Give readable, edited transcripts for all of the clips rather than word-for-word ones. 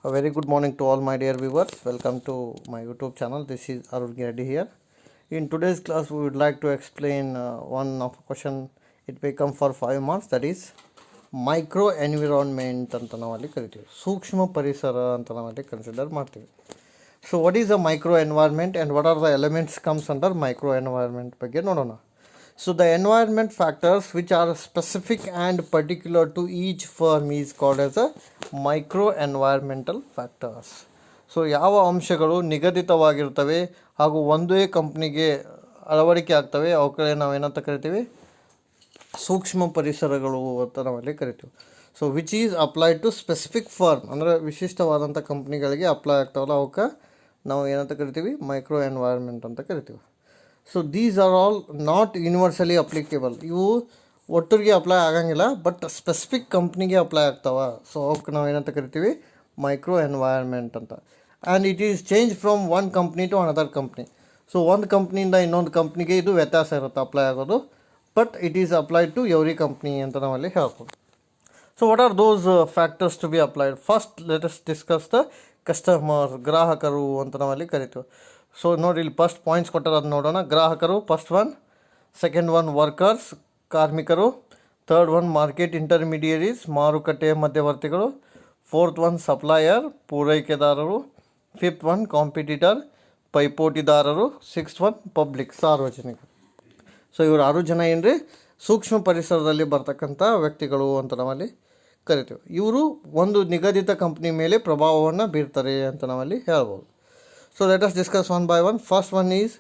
A very good morning to all my dear viewers. Welcome to my YouTube channel. This is Arun Reddy here. In today's class, we would like to explain one of question. It may come for 5 marks. That is micro environment ಅಂತ ನಾವಲ್ಲಿ ಕರಿತೀವಿ. ಸೂಕ್ಷ್ಮ ಪರಿಸರ ಅಂತ ನಾವಲ್ಲಿ consider ಮಾಡ್ತೀವಿ. So what is a micro environment and what are the elements comes under micro environment ಬಗ್ಗೆ ನೋಡೋಣ. So the environment factors which are specific and particular to each firm is called as a micro environmental factors. So ಯಾವ ಅಂಶಗಳು ನಿಗದಿತವಾಗಿರ್ತವೆ ಹಾಗೂ ಒಂದೇ ಕಂಪ್ನಿಗೆ ಅಳವಡಿಕೆ ಆಗ್ತವೆ ಅವುಗಳೇ ನಾವೇನಂತ ಕರಿತೀವಿ, ಸೂಕ್ಷ್ಮ ಪರಿಸರಗಳು ಅಂತ ನಾವಲ್ಲಿ ಕರಿತೀವಿ. So which is applied to specific firm, ಅಂದರೆ ವಿಶಿಷ್ಟವಾದಂಥ ಕಂಪ್ನಿಗಳಿಗೆ ಅಪ್ಲೈ ಆಗ್ತಾವಲ್ಲ ಅವಕ್ಕೆ ನಾವು ಏನಂತ ಕರಿತೀವಿ, ಮೈಕ್ರೋ ಎನ್ವೈರ್ಮೆಂಟ್ ಅಂತ ಕರಿತೀವಿ. So these are all not universally applicable. ಇವು ಒಟ್ಟರಿಗೆ ಅಪ್ಲೈ ಆಗಂಗಿಲ್ಲ, ಬಟ್ ಸ್ಪೆಸಿಫಿಕ್ ಕಂಪ್ನಿಗೆ ಅಪ್ಲೈ ಆಗ್ತಾವ. ಸೊ ಅವಕ್ಕೆ ನಾವು ಏನಂತ ಕರಿತೀವಿ, ಮೈಕ್ರೋ ಎನ್ವೈರ್ಮೆಂಟ್ ಅಂತ. And it is change from one company to another company. So ಒಂದು ಕಂಪ್ನಿಯಿಂದ ಇನ್ನೊಂದು ಕಂಪ್ನಿಗೆ ಇದು ವ್ಯತ್ಯಾಸ ಇರುತ್ತೆ ಅಪ್ಲೈ ಆಗೋದು, but it is applied to every company ಅಂತ ನಾವಲ್ಲಿ ಹೇಳ್ಬೋದು. So what are those factors to be applied? First let us discuss the customers, ಗ್ರಾಹಕರು ಅಂತ ನಾವಲ್ಲಿ ಕರಿತೀವಿ. ಸೊ ನೋಡಿ, ಇಲ್ಲಿ ಫಸ್ಟ್ ಪಾಯಿಂಟ್ಸ್ ಕೊಟ್ಟಾರ, ಅದು ನೋಡೋಣ. ಗ್ರಾಹಕರು first one, second one workers ಕಾರ್ಮಿಕರು, ಥರ್ಡ್ ಒನ್ ಮಾರ್ಕೆಟ್ ಇಂಟರ್ಮೀಡಿಯರೀಸ್ ಮಾರುಕಟ್ಟೆಯ ಮಧ್ಯವರ್ತಿಗಳು, ಫೋರ್ತ್ ಒನ್ ಸಪ್ಲೈಯರ್ ಪೂರೈಕೆದಾರರು, ಫಿಫ್ತ್ ಒನ್ ಕಾಂಪಿಟಿಟರ್ ಪೈಪೋಟಿದಾರರು, ಸಿಕ್ಸ್ತ್ ಒನ್ ಪಬ್ಲಿಕ್ ಸಾರ್ವಜನಿಕರು. ಸೊ ಇವರು 6 ಜನ ಏನ್ರಿ ಸೂಕ್ಷ್ಮ ಪರಿಸರದಲ್ಲಿ ಬರ್ತಕ್ಕಂಥ ವ್ಯಕ್ತಿಗಳು ಅಂತ ನಾವಲ್ಲಿ ಕರಿತೀವಿ. ಇವರು ಒಂದು ನಿಗದಿತ ಕಂಪ್ನಿ ಮೇಲೆ ಪ್ರಭಾವವನ್ನು ಬೀರ್ತಾರೆ ಅಂತ ನಾವಲ್ಲಿ ಹೇಳ್ಬೋದು. So let us discuss one by one. First one is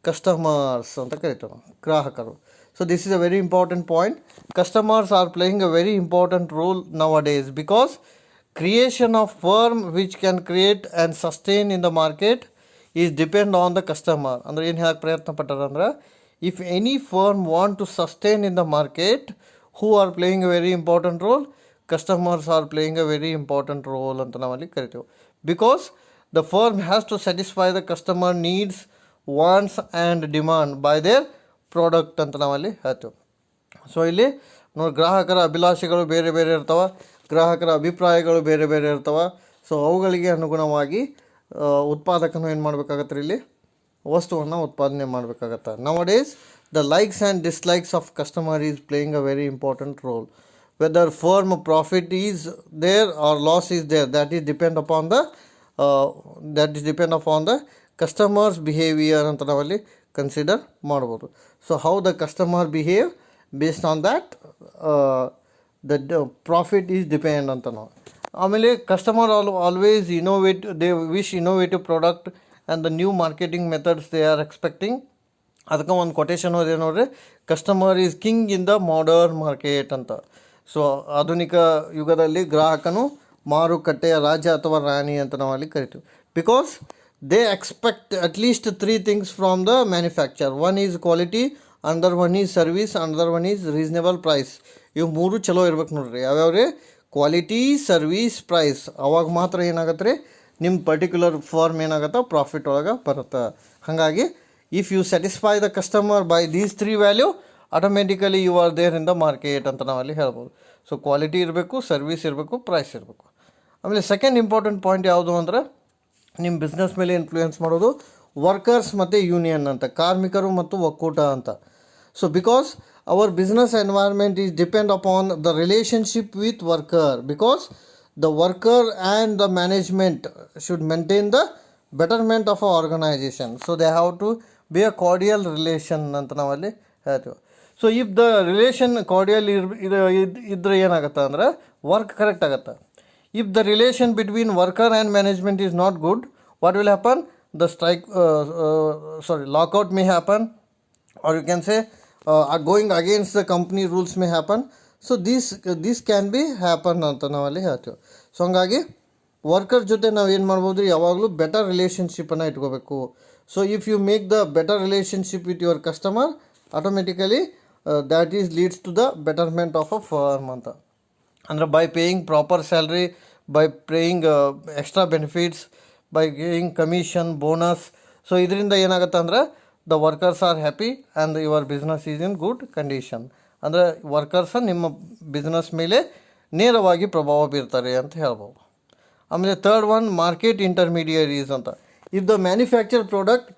customers ಅಂತ ಕರಿತೀವಿ, ಗ್ರಾಹಕರು. So this is a very important point. Customers are playing a very important role nowadays because creation of firm which can create and sustain in the market is depend on the customer. ಅಂದರೆ ಏನು ಹೇಳಕ್ಕೆ ಪ್ರಯತ್ನ ಪಟ್ಟಾರಂದ್ರೆ, if any firm want to sustain in the market, who are playing a very important role? Customers are playing a very important role ಅಂತ ನಾವಲ್ಲಿ ಕರಿತೀವಿ. Because the firm has to satisfy the customer needs, wants and demand by their product ಅಂತ ನಾವಲ್ಲಿ ಹೇಳ್ತೀವಿ. So ಇಲ್ಲಿ ನೋಡಿ, ಗ್ರಾಹಕರ ಅಭಿಲಾಷೆಗಳು ಬೇರೆ ಬೇರೆ ಇರ್ತವೆ, ಗ್ರಾಹಕರ ಅಭಿಪ್ರಾಯಗಳು ಬೇರೆ ಬೇರೆ ಇರ್ತವೆ. ಸೊ ಅವುಗಳಿಗೆ ಅನುಗುಣವಾಗಿ ಉತ್ಪಾದಕನು ಏನು ಮಾಡಬೇಕಾಗತ್ತೆ, ಇಲ್ಲಿ ವಸ್ತುವನ್ನು ಉತ್ಪಾದನೆ ಮಾಡಬೇಕಾಗತ್ತೆ. Nowadays the likes and dislikes of customer is playing a very important role. Whether firm profit is there or loss is there, that is depend upon the customers behaviour ಅಂತ ನಾವಲ್ಲಿ ಕನ್ಸಿಡರ್ ಮಾಡ್ಬೋದು. So how the customer behave based on that the profit is depend ಅಂತ ನಾವು. ಆಮೇಲೆ customer always they wish innovative product and the new marketing methods they are expecting. ಅದಕ್ಕೆ ಒಂದು quotation ಹೋದೆ ನೋಡ್ರಿ, customer is king in the modern market ಅಂತ. So ಆಧುನಿಕ ಯುಗದಲ್ಲಿ ಗ್ರಾಹಕನು ಮಾರುಕಟ್ಟೆಯ ರಾಜ ಅಥವಾ ರಾಣಿ ಅಂತ ನಾವು ಅಲ್ಲಿ ಕರಿತೀವಿ. Because they expect at least 3 things from the manufacturer. One is quality, another one is service, another one is reasonable price. ಇವು 3 ಚಲೋ ಇರ್ಬೇಕು ನೋಡ್ರಿ. ಯಾವ್ಯಾವ್ರಿ? Quality, service, price. ಅವಾಗ ಮಾತ್ರ ಏನಾಗತ್ತೆ ರೀ, ನಿಮ್ಮ ಪರ್ಟಿಕ್ಯುಲರ್ ಫಾರ್ಮ್ ಏನಾಗತ್ತೆ, ಪ್ರಾಫಿಟ್ ಒಳಗೆ ಬರುತ್ತೆ. ಹಾಗಾಗಿ if you satisfy the customer by these 3 value, automatically you are there in the market ಅಂತ ನಾವಲ್ಲಿ ಹೇಳ್ಬೋದು. ಸೊ ಕ್ವಾಲಿಟಿ ಇರಬೇಕು, ಸರ್ವೀಸ್ ಇರಬೇಕು, ಪ್ರೈಸ್ ಇರಬೇಕು. ಆಮೇಲೆ ಸೆಕೆಂಡ್ ಇಂಪಾರ್ಟೆಂಟ್ ಪಾಯಿಂಟ್ ಯಾವುದು ಅಂದರೆ, ನಿಮ್ಮ ಬಿಸ್ನೆಸ್ ಮೇಲೆ ಇನ್ಫ್ಲೂಯೆನ್ಸ್ ಮಾಡೋದು ವರ್ಕರ್ಸ್ ಮತ್ತು ಯೂನಿಯನ್ ಅಂತ, ಕಾರ್ಮಿಕರು ಮತ್ತು ಒಕ್ಕೂಟ ಅಂತ. So because our business environment is depend upon the relationship with worker, because the worker and the management should maintain the betterment of a organisation. So they have to be a cordial relation ಅಂತ ನಾವಲ್ಲಿ ಹೇಳ್ತೀವಿ. So if the relation cordial ಇದ್ರೆ ಏನಾಗುತ್ತೆ ಅಂದರೆ work correct ಆಗುತ್ತೆ. If the relation between worker and management is not good, what will happen? The lockout may happen, or you can say going against the company rules may happen. So this can be happen ಅಂತ ನಾವಲ್ಲಿ ಹೇಳ್ತೀವಿ. So ಹಂಗಾಗಿ worker ಜೊತೆ ನಾವು ಏನು ಮಾಡ್ಬೋದು, ಯಾವಾಗಲೂ better ರಿಲೇಷನ್ಶಿಪ್ಪನ್ನು ಇಟ್ಕೋಬೇಕು. So if you make the better relationship with your customer, automatically that is leads to the betterment of a firm ಅಂತ. ಅಂದರೆ by paying proper salary, by paying extra benefits, by giving commission, bonus. So ಇದರಿಂದ ಏನಾಗುತ್ತೆ ಅಂದರೆ the workers are happy and your business is in good condition. ಅಂದರೆ workers ನಿಮ್ಮ business ಮೇಲೆ ನೇರವಾಗಿ ಪ್ರಭಾವ ಬೀರ್ತಾರೆ ಅಂತ ಹೇಳ್ಬೋದು. ಆಮೇಲೆ ಥರ್ಡ್ ಒನ್ ಮಾರ್ಕೆಟ್ ಇಂಟರ್ಮೀಡಿಯರೀಸ್ ಅಂತ. If the manufacture product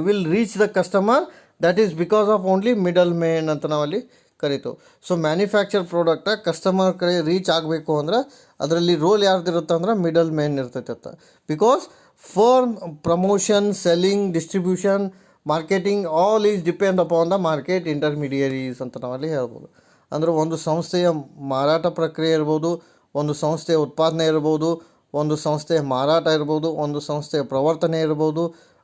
will reach the customer, that is because of only middle main ಅಂತ ನಾವಲ್ಲಿ ಕರಿತು. ಸೊ ಮ್ಯಾನುಫ್ಯಾಕ್ಚರ್ ಪ್ರಾಡಕ್ಟ ಕಸ್ಟಮರ್ ಕಡೆ ರೀಚ್ ಆಗಬೇಕು ಅಂದ್ರೆ ಅದರಲ್ಲಿ ರೋಲ್ ಯಾರ್ದಿರುತ್ತೆ ಅಂದ್ರೆ ಮಿಡಲ್ ಮೇನ್ ಇರ್ತೈತೆ ಅಂತ. Because for promotion, selling, distribution, marketing all is depend upon the market intermediaries ಅಂತ ನಾವಲ್ಲಿ ಹೇಳ್ಬೋದು. ಅಂದರೆ ಒಂದು ಸಂಸ್ಥೆಯ ಮಾರಾಟ ಪ್ರಕ್ರಿಯೆ ಇರ್ಬೋದು, ಒಂದು ಸಂಸ್ಥೆಯ ಉತ್ಪಾದನೆ ಇರ್ಬೋದು, ಒಂದು ಸಂಸ್ಥೆಯ ಮಾರಾಟ ಇರ್ಬೋದು, ಒಂದು ಸಂಸ್ಥೆಯ ಪ್ರವರ್ತನೆ ಇರ್ಬೋದು,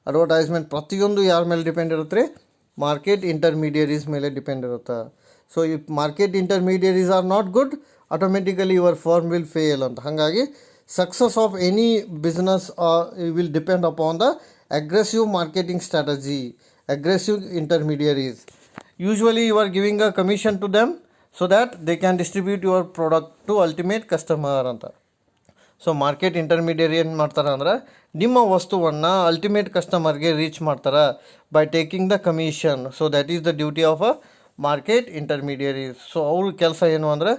ಅಡ್ವರ್ಟೈಸ್ಮೆಂಟ್, ಪ್ರತಿಯೊಂದು ಯಾರ ಮೇಲೆ ಡಿಪೆಂಡ್ ಇರುತ್ತೆ ರೀ? ಮಾರ್ಕೆಟ್ ಇಂಟರ್ಮೀಡಿಯರೀಸ್ ಮೇಲೆ ಡಿಪೆಂಡ್ ಇರುತ್ತೆ. So if market intermediaries are not good, automatically your firm will fail ಅಂತ. ಹಾಗಾಗಿ success of any business will depend upon the aggressive marketing strategy, aggressive intermediaries. Usually you are giving a commission to them so that they can distribute your product to ultimate customer ಅಂತ. So market intermediary ಏನು ಮಾಡ್ತಾರೆ ಅಂದ್ರೆ ನಿಮ್ಮ ವಸ್ತುವನ್ನು ultimate ಕಸ್ಟಮರ್ಗೆ reach ಮಾಡ್ತಾರೆ by taking the commission. So that is the duty of a market intermediaries. So ಅವ್ರ ಕೆಲಸ ಏನು ಅಂದರೆ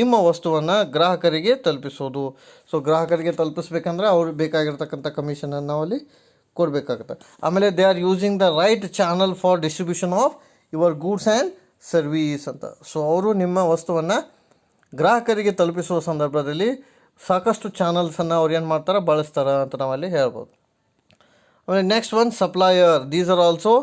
ನಿಮ್ಮ ವಸ್ತುವನ್ನು ಗ್ರಾಹಕರಿಗೆ ತಲುಪಿಸೋದು. ಸೊ ಗ್ರಾಹಕರಿಗೆ ತಲುಪಿಸ್ಬೇಕಂದ್ರೆ ಅವ್ರಿಗೆ ಬೇಕಾಗಿರ್ತಕ್ಕಂಥ ಕಮಿಷನನ್ನು ನಾವಲ್ಲಿ ಕೊಡಬೇಕಾಗುತ್ತೆ. ಆಮೇಲೆ they are using the right channel for distribution of your goods and service ಅಂತ. ಸೊ ಅವರು ನಿಮ್ಮ ವಸ್ತುವನ್ನು ಗ್ರಾಹಕರಿಗೆ ತಲುಪಿಸುವ ಸಂದರ್ಭದಲ್ಲಿ ಸಾಕಷ್ಟು ಚಾನಲ್ಸನ್ನು ಅವ್ರು ಏನು ಮಾಡ್ತಾರೆ, ಬಳಸ್ತಾರೆ ಅಂತ ನಾವಲ್ಲಿ ಹೇಳ್ಬೋದು. ಆಮೇಲೆ next one supplier. These are also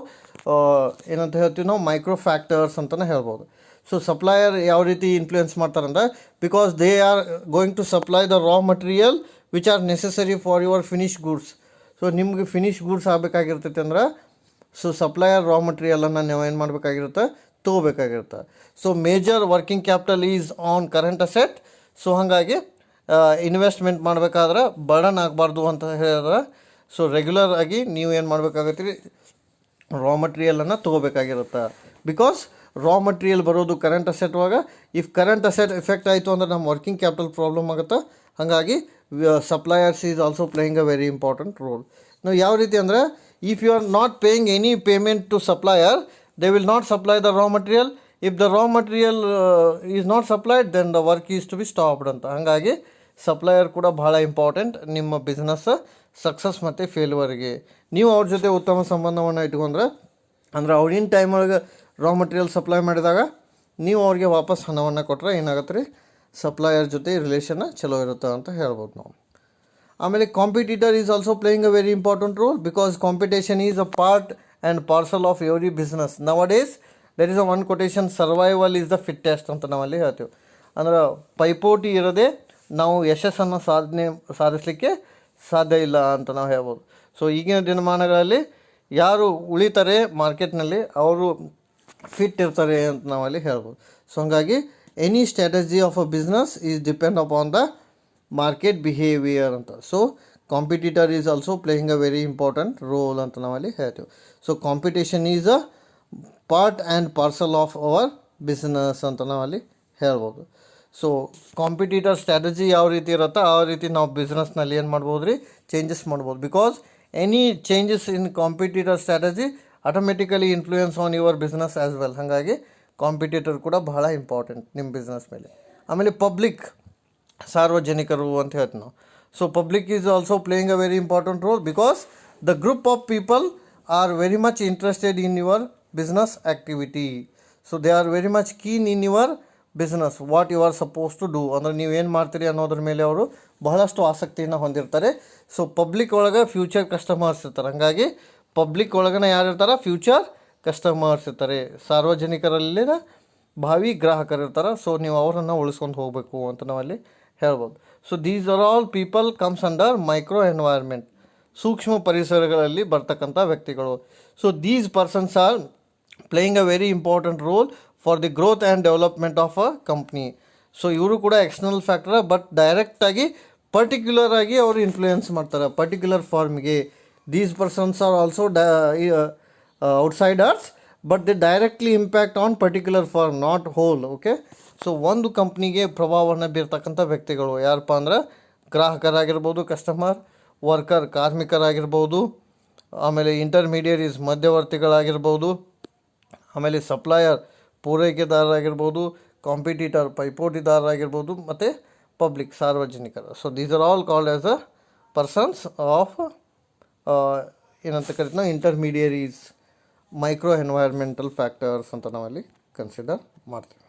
ಏನಂತ ಹೇಳ್ತೀವಿ ನಾವು, ಮೈಕ್ರೋ ಫ್ಯಾಕ್ಟರ್ಸ್ ಅಂತಲೇ ಹೇಳ್ಬೋದು. ಸೊ ಸಪ್ಲೈಯರ್ ಯಾವ ರೀತಿ ಇನ್ಫ್ಲೂಯೆನ್ಸ್ ಮಾಡ್ತಾರಂದ್ರೆ, because they are going to supply the raw material which are necessary for your finish goods. So ನಿಮಗೆ ಫಿನಿಶ್ ಗೂಡ್ಸ್ ಆಗಬೇಕಾಗಿರ್ತೈತೆ ಅಂದ್ರೆ ಸೊ ಸಪ್ಲೈಯರ್ ರಾ ಮಟೀರಿಯಲನ್ನು ನೀವು ಏನು ಮಾಡಬೇಕಾಗಿರುತ್ತೆ, ತೊಗೋಬೇಕಾಗಿರುತ್ತೆ. So major working capital is on current asset. So ಹಾಗಾಗಿ investment ಮಾಡಬೇಕಾದ್ರೆ ಬರ್ಡನ್ ಆಗಬಾರ್ದು ಅಂತ ಹೇಳಿದ್ರೆ ಸೊ ರೆಗ್ಯುಲರ್ ಆಗಿ ನೀವು ಏನು ಮಾಡಬೇಕಾಗತ್ತೆ ರೀ, ರಾ ಮಟೀರಿಯಲನ್ನು ತೊಗೋಬೇಕಾಗಿರುತ್ತೆ. ಬಿಕಾಸ್ ರಾ ಮಟೀರಿಯಲ್ ಬರೋದು ಕರೆಂಟ್ ಅಸೆಟ್ ಒಳಗ. ಇಫ್ ಕರೆಂಟ್ ಅಸೆಟ್ ಎಫೆಕ್ಟ್ ಆಯಿತು ಅಂದ್ರೆ ನಮ್ಮ ವರ್ಕಿಂಗ್ ಕ್ಯಾಪಿಟಲ್ ಪ್ರಾಬ್ಲಮ್ ಆಗುತ್ತೆ. ಹಾಗಾಗಿ suppliers is also playing a very important role. ನಾವು ಯಾವ ರೀತಿ ಅಂದರೆ, if you are not paying any payment to supplier, they will not supply the raw material. If the raw material is not supplied, then the work is to be stopped ಅಂತ. ಹಾಗಾಗಿ supplier ಕೂಡ ಭಾಳ important ನಿಮ್ಮ business success ಮತ್ತು ಫೇಲ್ಯೂರ್ಗೆ. ನೀವು ಅವ್ರ ಜೊತೆ ಉತ್ತಮ ಸಂಬಂಧವನ್ನು ಇಟ್ಕೊಂಡ್ರೆ ಅಂದರೆ ಅವ್ರಿನ ಟೈಮ್ ಒಳಗೆ ರಾ ಮಟೀರಿಯಲ್ ಸಪ್ಲೈ ಮಾಡಿದಾಗ ನೀವು ಅವ್ರಿಗೆ ವಾಪಸ್ ಹಣವನ್ನು ಕೊಟ್ಟರೆ ಏನಾಗುತ್ತೆ ರೀ, ಸಪ್ಲೈಯರ್ ಜೊತೆ ರಿಲೇಷನ್ ಚಲೋ ಇರುತ್ತೆ ಅಂತ ಹೇಳ್ಬೋದು ನಾವು. ಆಮೇಲೆ competitor is also playing a very important role, because competition is a part and parcel of every business. Nowadays there is a one quotation, survival is the fittest ಅಂತ ನಾವಲ್ಲಿ ಹೇಳ್ತೀವಿ. ಅಂದ್ರೆ ಪೈಪೋಟಿ ಇರೋದೇ ನಾವು ಯಶಸ್ಸನ್ನು ಸಾಧಿಸಲಿಕ್ಕೆ ಸಾಧ್ಯ ಇಲ್ಲ ಅಂತ ನಾವು ಹೇಳ್ಬೋದು. ಸೊ ಈಗಿನ ದಿನಮಾನಗಳಲ್ಲಿ ಯಾರು ಉಳಿತಾರೆ ಮಾರ್ಕೆಟ್ನಲ್ಲಿ ಅವರು ಫಿಟ್ ಇರ್ತಾರೆ ಅಂತ ನಾವಲ್ಲಿ ಹೇಳ್ಬೋದು. ಸೊ ಹಾಗಾಗಿ any strategy of a business is depend upon the market behaviour ಅಂತ. So competitor is also playing a very important role ಅಂತ ನಾವಲ್ಲಿ ಹೇಳ್ತೀವಿ. So competition is a part and parcel of our business ಅಂತ ನಾವಲ್ಲಿ ಹೇಳ್ಬೋದು. So ಕಾಂಪಿಟೀಟರ್ strategy ಯಾವ ರೀತಿ ಇರುತ್ತೋ ಆ ರೀತಿ ನಾವು ಬಿಸ್ನೆಸ್ನಲ್ಲಿ ಏನು ಮಾಡ್ಬೋದು ರೀ, ಚೇಂಜಸ್ ಮಾಡ್ಬೋದು. Because any changes in competitor strategy automatically influence on your business as well. ಹಾಗಾಗಿ ಕಾಂಪಿಟೇಟರ್ ಕೂಡ ಬಹಳ ಇಂಪಾರ್ಟೆಂಟ್ ನಿಮ್ಮ ಬಿಸ್ನೆಸ್ ಮೇಲೆ. ಆಮೇಲೆ ಪಬ್ಲಿಕ್, ಸಾರ್ವಜನಿಕರು ಅಂತ ಹೇಳ್ತೀವಿ ನಾವು. So public is also playing a very important role, because the group of people are very much interested in your business activity. So they are very much keen in your business, what you are suppose to do, ಅಂದರೆ ನೀವೇನು ಮಾಡ್ತೀರಿ ಅನ್ನೋದ್ರ ಮೇಲೆ ಅವರು ಬಹಳಷ್ಟು ಆಸಕ್ತಿಯನ್ನು ಹೊಂದಿರ್ತಾರೆ. So public ಒಳಗೆ ಫ್ಯೂಚರ್ ಕಸ್ಟಮರ್ಸ್ ಇರ್ತಾರೆ. ಹಾಗಾಗಿ ಪಬ್ಲಿಕ್ ಒಳಗನೆ ಯಾರು ಇರ್ತಾರೆ, ಫ್ಯೂಚರ್ ಕಸ್ಟಮರ್ಸ್ ಇರ್ತಾರೆ. ಸಾರ್ವಜನಿಕರಲ್ಲಿನ ಭಾವಿ ಗ್ರಾಹಕರು ಇರ್ತಾರೆ. ಸೊ ನೀವು ಅವರನ್ನು ಉಳಿಸ್ಕೊಂಡು ಹೋಗಬೇಕು ಅಂತ ನಾವಲ್ಲಿ ಹೇಳ್ಬೋದು. So these are all people comes under micro environment, ಸೂಕ್ಷ್ಮ ಪರಿಸರಗಳಲ್ಲಿ ಬರ್ತಕ್ಕಂಥ ವ್ಯಕ್ತಿಗಳು. So these persons are playing a very important role for the growth and development of a company. So ಇವರು ಕೂಡ ಎಕ್ಸ್ಟರ್ನಲ್ ಫ್ಯಾಕ್ಟರ್, ಬಟ್ ಡೈರೆಕ್ಟಾಗಿ ಪರ್ಟಿಕ್ಯುಲರ್ ಆಗಿ ಅವರು influence ಮಾಡ್ತಾರೆ ಪರ್ಟಿಕ್ಯುಲರ್ ಫಾರ್ಮ್ಗೆ. These persons are also outsiders, but they directly impact on particular firm, not whole. Okay, so ಒಂದು ಕಂಪ್ನಿಗೆ ಪ್ರಭಾವವನ್ನು ಬೀರ್ತಕ್ಕಂಥ ವ್ಯಕ್ತಿಗಳು ಯಾರಪ್ಪ ಅಂದ್ರೆ ಗ್ರಾಹಕರಾಗಿರ್ಬೋದು, ಕಸ್ಟಮರ್, ವರ್ಕರ್ ಕಾರ್ಮಿಕರಾಗಿರ್ಬೋದು, ಆಮೇಲೆ ಇಂಟರ್ಮೀಡಿಯರೀಸ್ ಮಧ್ಯವರ್ತಿಗಳಾಗಿರ್ಬೋದು, ಆಮೇಲೆ ಸಪ್ಲೈಯರ್ ಪೂರೈಕೆದಾರರಾಗಿರ್ಬೋದು, ಕಾಂಪಿಟೀಟರ್ ಪೈಪೋಟಿದಾರರಾಗಿರ್ಬೋದು, ಮತ್ತು ಪಬ್ಲಿಕ್, ಸಾರ್ವಜನಿಕರು. So these are all called as a persons of ಏನಂತ ಕರಿತೀವಿ ನಾವು ಇಂಟರ್ಮೀಡಿಯರೀಸ್, ಮೈಕ್ರೋ ಎನ್ವೈರ್ಮೆಂಟಲ್ ಫ್ಯಾಕ್ಟರ್ಸ್ ಅಂತ ನಾವಲ್ಲಿ ಕನ್ಸಿಡರ್ ಮಾಡ್ತೀವಿ.